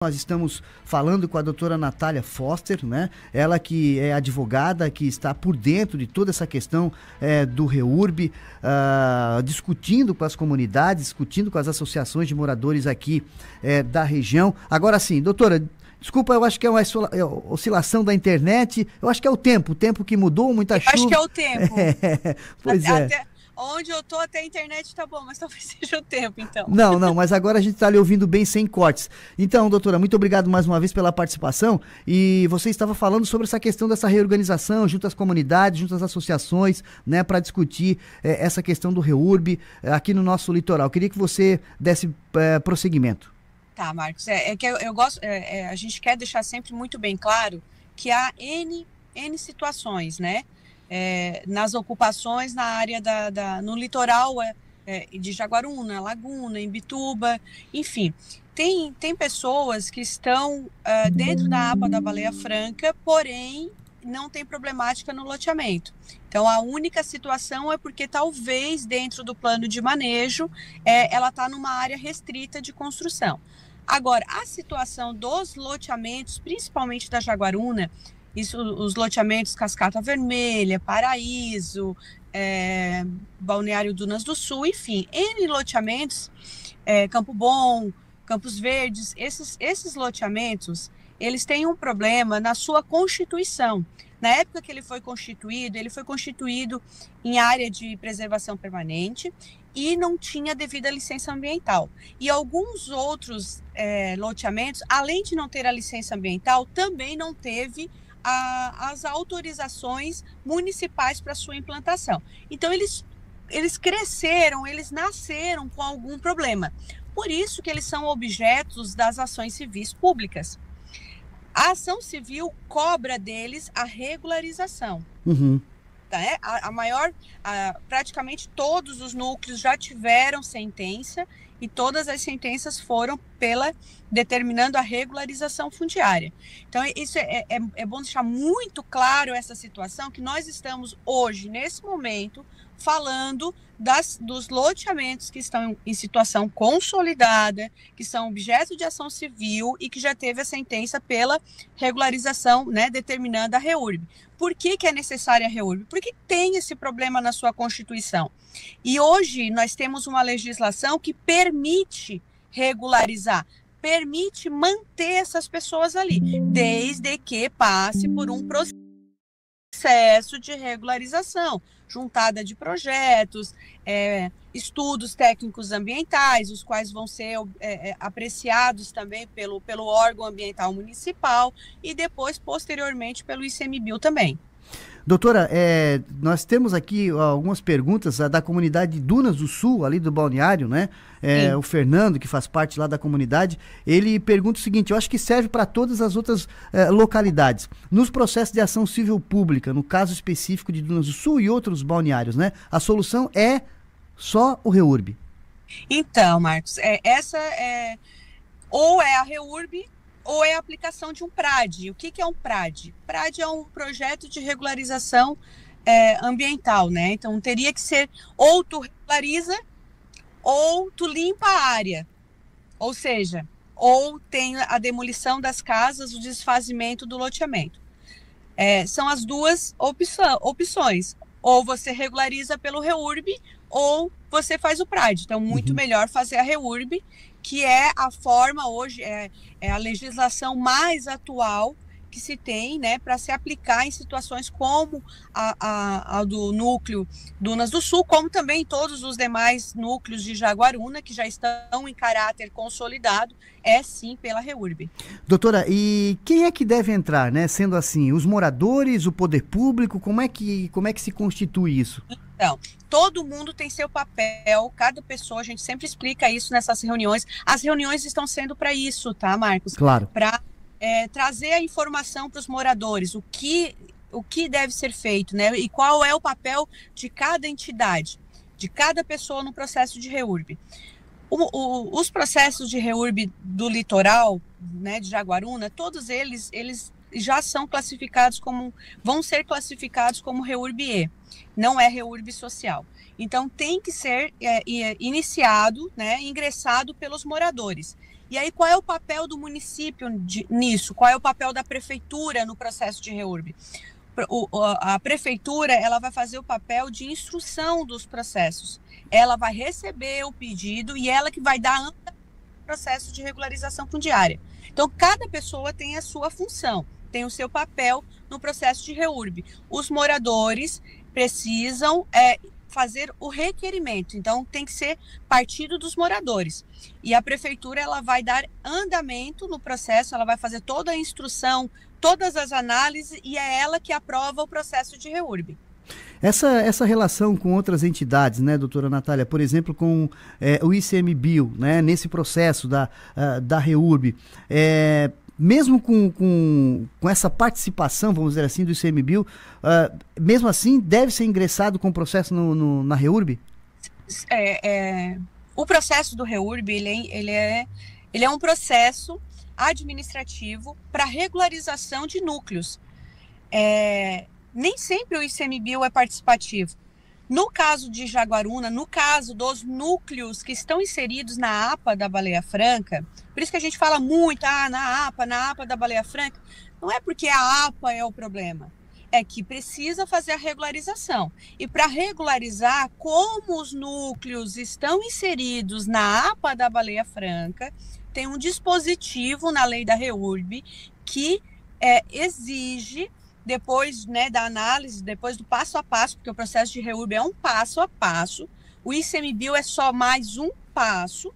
Nós estamos falando com a doutora Natália Foster, né? Ela que é advogada, que está por dentro de toda essa questão do REURB, discutindo com as comunidades, discutindo com as associações de moradores aqui da região. Agora sim, doutora, desculpa, eu acho que é uma oscilação da internet, eu acho que é o tempo que mudou, muita chuva. Acho que é o tempo. Pois é. Onde eu tô, até a internet tá bom, mas talvez seja o tempo, então. Não, mas agora a gente está lhe ouvindo bem, sem cortes. Então, doutora, muito obrigado mais uma vez pela participação. E você estava falando sobre essa questão dessa reorganização junto às comunidades, junto às associações, né, para discutir essa questão do REURB aqui no nosso litoral. Queria que você desse prosseguimento. Tá, Marcos, que eu gosto, a gente quer deixar sempre muito bem claro que há N situações, né? Nas ocupações na área no litoral de Jaguaruna, Laguna, Imbituba, enfim. Tem pessoas que estão dentro da APA da Baleia Franca, porém não tem problemática no loteamento. Então, a única situação é porque talvez dentro do plano de manejo ela está numa área restrita de construção. Agora, a situação dos loteamentos, principalmente da Jaguaruna, os loteamentos Cascata Vermelha, Paraíso, Balneário Dunas do Sul, enfim, N loteamentos, Campo Bom, Campos Verdes, esses loteamentos, eles têm um problema na sua constituição. Na época que ele foi constituído em área de preservação permanente e não tinha devida licença ambiental. E alguns outros loteamentos, além de não ter a licença ambiental, também não teve as autorizações municipais para sua implantação. Então, eles cresceram, eles nasceram com algum problema. Por isso que eles são objetos das ações civis públicas. A ação civil cobra deles a regularização. Uhum. Praticamente todos os núcleos já tiveram sentença e todas as sentenças foram determinando a regularização fundiária. Então, isso é bom deixar muito claro essa situação, que nós estamos hoje, nesse momento, falando dos loteamentos que estão em situação consolidada, que são objeto de ação civil e que já teve a sentença pela regularização, né, determinando a REURB. Por que é necessária a REURB? Porque tem esse problema na sua Constituição. E hoje nós temos uma legislação que permite regularizar, permite manter essas pessoas ali, desde que passe por um processo de regularização, juntada de projetos, estudos técnicos ambientais, os quais vão ser apreciados também pelo órgão ambiental municipal e depois, posteriormente, pelo ICMBio também. Doutora, nós temos aqui algumas perguntas da comunidade Dunas do Sul, ali do balneário, né? O Fernando, que faz parte lá da comunidade, ele pergunta o seguinte, eu acho que serve para todas as outras localidades. Nos processos de ação civil pública, no caso específico de Dunas do Sul e outros balneários, né? A solução é só o REURB. Então, Marcos, ou é a REURB, ou é a aplicação de um PRAD. O que é um PRAD? PRAD é um projeto de regularização ambiental, né? Então, teria que ser ou tu regulariza ou tu limpa a área. Ou seja, ou tem a demolição das casas, o desfazimento do loteamento. São as duas opções. Ou você regulariza pelo REURB, ou você faz o PRAD. Então, muito melhor fazer a REURB, que é a forma hoje, é a legislação mais atual que se tem, né, para se aplicar em situações como a do núcleo Dunas do Sul, como também todos os demais núcleos de Jaguaruna, que já estão em caráter consolidado, sim pela REURB. Doutora, e quem é que deve entrar, né, sendo assim, os moradores, o poder público, como é que se constitui isso? Então, todo mundo tem seu papel, cada pessoa, a gente sempre explica isso nessas reuniões. As reuniões estão sendo para isso, tá, Marcos? Claro. Para trazer a informação para os moradores, o que deve ser feito, né? E qual é o papel de cada entidade, de cada pessoa no processo de REURB. Os processos de REURB do litoral, né, de Jaguaruna, todos eles já são classificados vão ser classificados como REURB-E, não é REURB social. Então tem que ser iniciado, né, ingressado pelos moradores. E aí, qual é o papel do município nisso? Qual é o papel da prefeitura no processo de REURB? A prefeitura, ela vai fazer o papel de instrução dos processos. Ela vai receber o pedido e ela que vai dar processo de regularização fundiária. Então, cada pessoa tem a sua função, tem o seu papel no processo de REURB. Os moradores precisam fazer o requerimento, então tem que ser partido dos moradores. E a prefeitura, ela vai dar andamento no processo, ela vai fazer toda a instrução, todas as análises, e é ela que aprova o processo de REURB. Essa relação com outras entidades, né, doutora Natália, por exemplo, com o ICMBio, né, nesse processo da REURB, mesmo com essa participação, vamos dizer assim, do ICMBio, mesmo assim, deve ser ingressado com o processo na REURB? O processo do REURB, ele é um processo administrativo para regularização de núcleos. Nem sempre o ICMBio é participativo. No caso de Jaguaruna, no caso dos núcleos que estão inseridos na APA da Baleia Franca, por isso que a gente fala muito, na APA da Baleia Franca, não é porque a APA é o problema, é que precisa fazer a regularização. E para regularizar, como os núcleos estão inseridos na APA da Baleia Franca, tem um dispositivo na lei da REURB que exige, depois, né, da análise, depois do passo a passo, porque o processo de REURB é um passo a passo, o ICMBio é só mais um passo.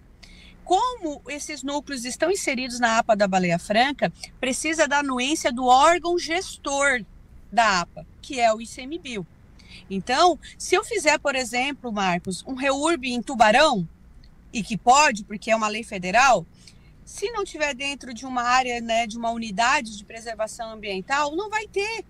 Como esses núcleos estão inseridos na APA da Baleia Franca, precisa da anuência do órgão gestor da APA, que é o ICMBio. Então, se eu fizer, por exemplo, Marcos, um REURB em Tubarão, e que pode, porque é uma lei federal, se não tiver dentro de uma área, né, de uma unidade de preservação ambiental, não vai ter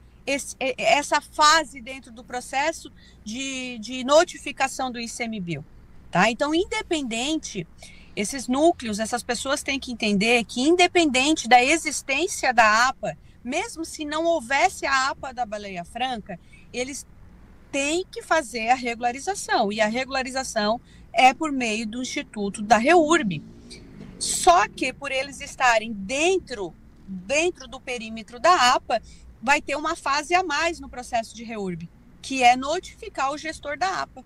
essa fase dentro do processo de notificação do ICMBio. Tá? Então, independente, esses núcleos, essas pessoas têm que entender que, independente da existência da APA, mesmo se não houvesse a APA da Baleia Franca, eles têm que fazer a regularização. E a regularização é por meio do Instituto da REURB. Só que, por eles estarem dentro do perímetro da APA, vai ter uma fase a mais no processo de REURB, que é notificar o gestor da APA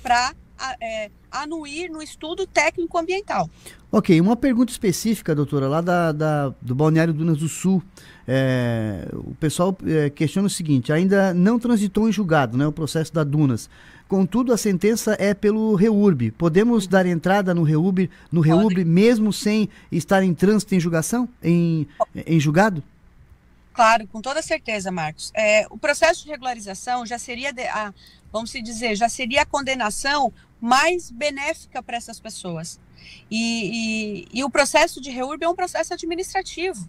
para anuir no estudo técnico-ambiental. Ok, uma pergunta específica, doutora, lá do Balneário Dunas do Sul. O pessoal questiona o seguinte: ainda não transitou em julgado, né, o processo da Dunas. Contudo, a sentença é pelo REURB. Podemos dar entrada no REURB mesmo sem estar em trânsito em julgação? Em julgado? Claro, com toda certeza, Marcos. O processo de regularização já seria, vamos dizer, já seria a condenação mais benéfica para essas pessoas. E o processo de REURB é um processo administrativo.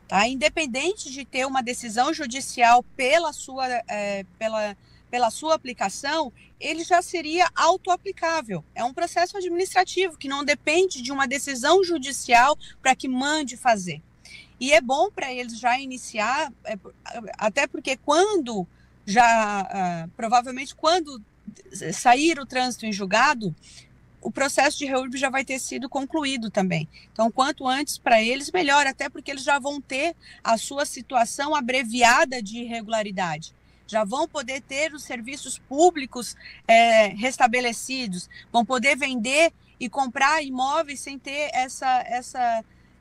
Tá? Independente de ter uma decisão judicial pela sua aplicação, ele já seria autoaplicável. É um processo administrativo que não depende de uma decisão judicial para que mande fazer. E é bom para eles já iniciar, até porque provavelmente quando sair o trânsito em julgado, o processo de REURB já vai ter sido concluído também. Então, quanto antes para eles, melhor, até porque eles já vão ter a sua situação abreviada de irregularidade. Já vão poder ter os serviços públicos restabelecidos, vão poder vender e comprar imóveis sem ter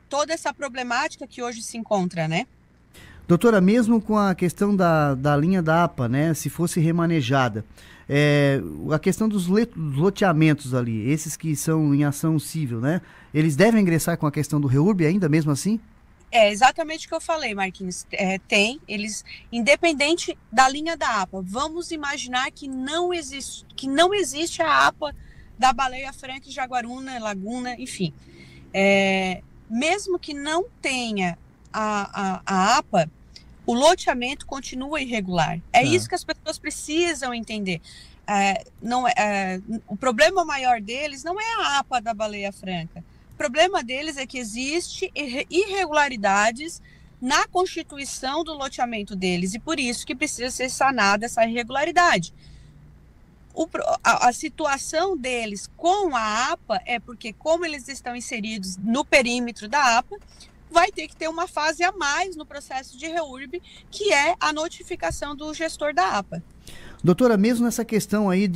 toda essa problemática que hoje se encontra, né? Doutora, mesmo com a questão da linha da APA, né, se fosse remanejada, a questão dos loteamentos ali, esses que são em ação civil, né, eles devem ingressar com a questão do REURB ainda mesmo assim? É exatamente o que eu falei, Marquinhos. Eles, independente da linha da APA, vamos imaginar que não existe a APA da Baleia Franca, Jaguaruna, Laguna, enfim. Mesmo que não tenha a APA, o loteamento continua irregular. Isso que as pessoas precisam entender. O problema maior deles não é a APA da Baleia Franca. O problema deles é que existe irregularidades na constituição do loteamento deles e por isso que precisa ser sanada essa irregularidade. a situação deles com a APA é porque, como eles estão inseridos no perímetro da APA, vai ter que ter uma fase a mais no processo de REURB, que é a notificação do gestor da APA. Doutora, mesmo nessa questão aí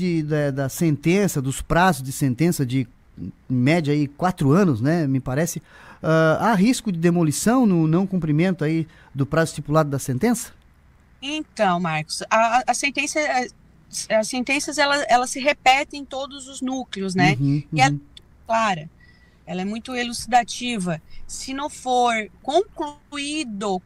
da sentença, dos prazos de sentença de, em média, aí, 4 anos, né, me parece, há risco de demolição no não cumprimento aí do prazo estipulado da sentença? Então, Marcos, as sentenças elas se repetem em todos os núcleos, né? E é clara, ela é muito elucidativa. Se não for concluído,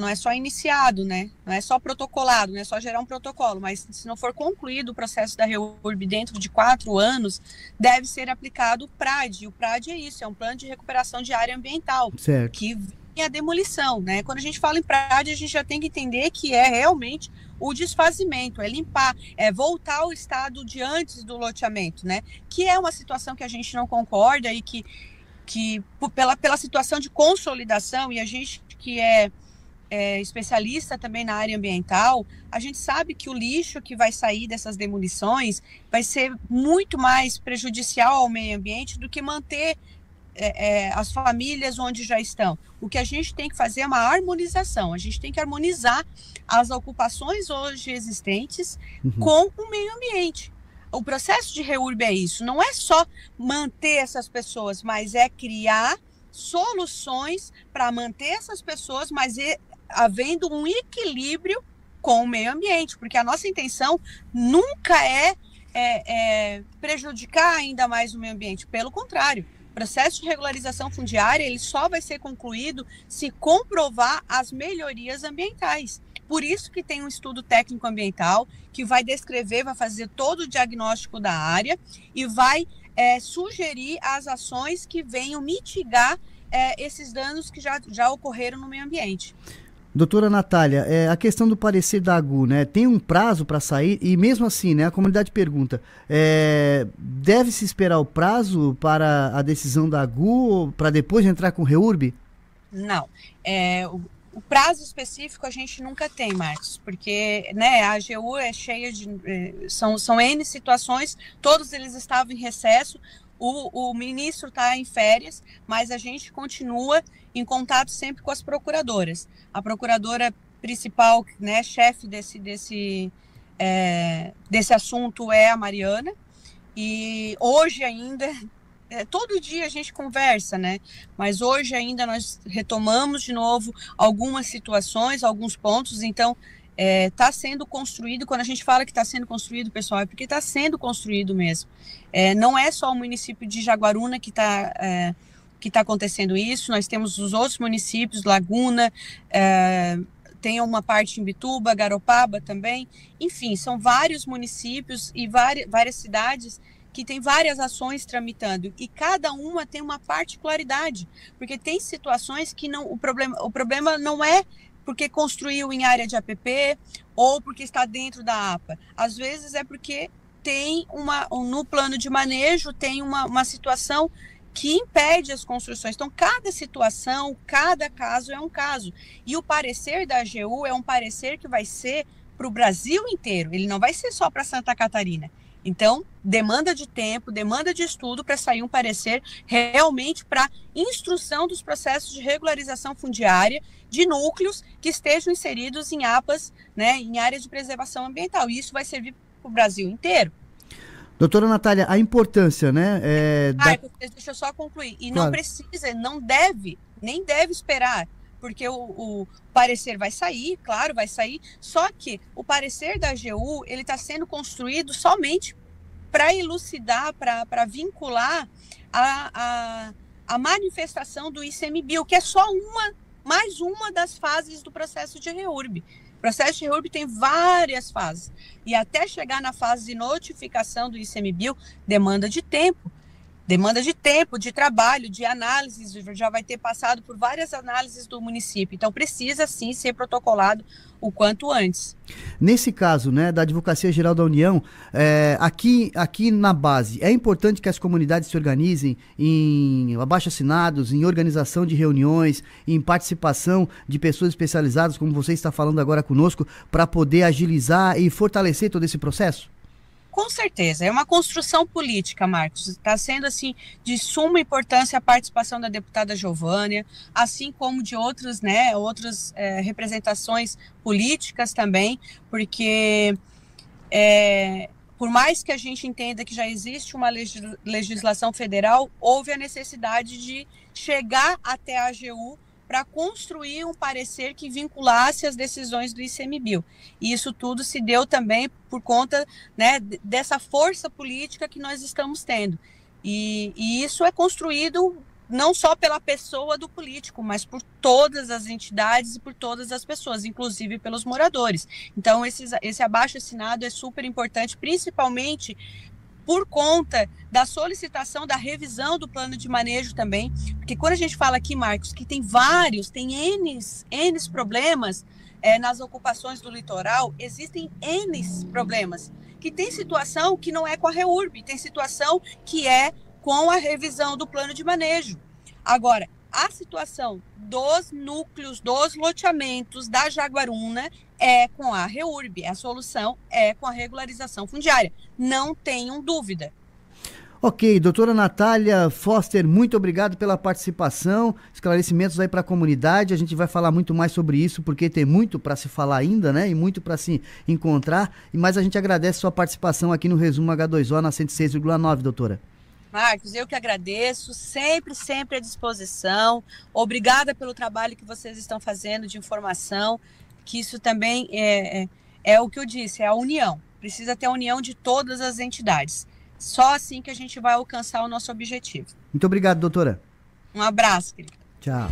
não é só iniciado, né? Não é só protocolado, não é só gerar um protocolo, mas se não for concluído o processo da REURB dentro de 4 anos, deve ser aplicado o PRAD. E o PRAD é isso, é um plano de recuperação de área ambiental, certo, que vem a demolição, né? Quando a gente fala em PRAD, a gente já tem que entender que é realmente o desfazimento, é limpar, é voltar ao estado de antes do loteamento, né? Que é uma situação que a gente não concorda e que pela situação de consolidação, e a gente que é especialista também na área ambiental, a gente sabe que o lixo que vai sair dessas demolições vai ser muito mais prejudicial ao meio ambiente do que manter as famílias onde já estão. O que a gente tem que fazer é uma harmonização, a gente tem que harmonizar as ocupações hoje existentes com o meio ambiente. O processo de REURB é isso, não é só manter essas pessoas, mas é criar soluções para manter essas pessoas, mas havendo um equilíbrio com o meio ambiente, porque a nossa intenção nunca é prejudicar ainda mais o meio ambiente, pelo contrário. O processo de regularização fundiária ele só vai ser concluído se comprovar as melhorias ambientais. Por isso que tem um estudo técnico ambiental que vai descrever, vai fazer todo o diagnóstico da área e vai sugerir as ações que venham mitigar esses danos que já ocorreram no meio ambiente. Doutora Natália, a questão do parecer da AGU, né? Tem um prazo para sair e mesmo assim, né? A comunidade pergunta, deve-se esperar o prazo para a decisão da AGU para depois entrar com o REURB? Não, o prazo específico a gente nunca tem, Marcos, porque né, a AGU é cheia de... São N situações, todos eles estavam em recesso, o ministro está em férias, mas a gente continua em contato sempre com as procuradoras. A procuradora principal, né, chefe desse assunto é a Mariana, e hoje ainda... todo dia a gente conversa, né? Mas hoje ainda nós retomamos de novo algumas situações, alguns pontos. Então, está sendo construído. Quando a gente fala que está sendo construído, pessoal, é porque está sendo construído mesmo. Não é só o município de Jaguaruna que está acontecendo isso. Nós temos os outros municípios, Laguna, tem uma parte em Bituba, Garopaba também. Enfim, são vários municípios e várias cidades que tem várias ações tramitando e cada uma tem uma particularidade, porque tem situações que o problema não é porque construiu em área de APP ou porque está dentro da APA. Às vezes é porque tem no plano de manejo tem uma situação que impede as construções. Então, cada situação, cada caso é um caso. E o parecer da AGU é um parecer que vai ser para o Brasil inteiro, ele não vai ser só para Santa Catarina. Então, demanda de tempo, demanda de estudo para sair um parecer realmente para instrução dos processos de regularização fundiária de núcleos que estejam inseridos em APAs, né, em áreas de preservação ambiental. E isso vai servir para o Brasil inteiro. Doutora Natália, a importância, né? Deixa eu só concluir. E claro. Não precisa, não deve, nem deve esperar, porque o parecer vai sair, claro, vai sair, só que o parecer da AGU, ele está sendo construído somente para elucidar, para vincular a manifestação do ICMBio, que é só mais uma das fases do processo de REURB. O processo de REURB tem várias fases, e até chegar na fase de notificação do ICMBio, demanda de tempo, de trabalho, de análises, já vai ter passado por várias análises do município. Então, precisa, sim, ser protocolado o quanto antes. Nesse caso, né, da Advocacia Geral da União, aqui na base, é importante que as comunidades se organizem em abaixo-assinados, em organização de reuniões, em participação de pessoas especializadas, como você está falando agora conosco, para poder agilizar e fortalecer todo esse processo? Com certeza, é uma construção política, Marcos. Está sendo assim de suma importância a participação da deputada Giovânia, assim como de outras representações políticas também, porque por mais que a gente entenda que já existe uma legislação federal, houve a necessidade de chegar até a AGU para construir um parecer que vinculasse as decisões do ICMBio. E isso tudo se deu também por conta, né, dessa força política que nós estamos tendo. E isso é construído não só pela pessoa do político, mas por todas as entidades e por todas as pessoas, inclusive pelos moradores. Então, esse abaixo-assinado é super importante, principalmente por conta da solicitação da revisão do plano de manejo também, porque quando a gente fala aqui, Marcos, que tem N problemas nas ocupações do litoral, existem N problemas, que tem situação que não é com a REURB, tem situação que é com a revisão do plano de manejo. Agora, a situação dos núcleos, dos loteamentos da Jaguaruna é com a REURB, a solução é com a regularização fundiária, não tenham dúvida. Ok, doutora Natália Foster, muito obrigado pela participação, esclarecimentos aí para a comunidade, a gente vai falar muito mais sobre isso, porque tem muito para se falar ainda, né, e muito para se encontrar, mas a gente agradece sua participação aqui no Resumo H2O na 106,9, doutora. Marcos, eu que agradeço, sempre à disposição. Obrigada pelo trabalho que vocês estão fazendo de informação, que isso também é o que eu disse, é a união. Precisa ter a união de todas as entidades. Só assim que a gente vai alcançar o nosso objetivo. Muito obrigado, doutora. Um abraço, querido. Tchau.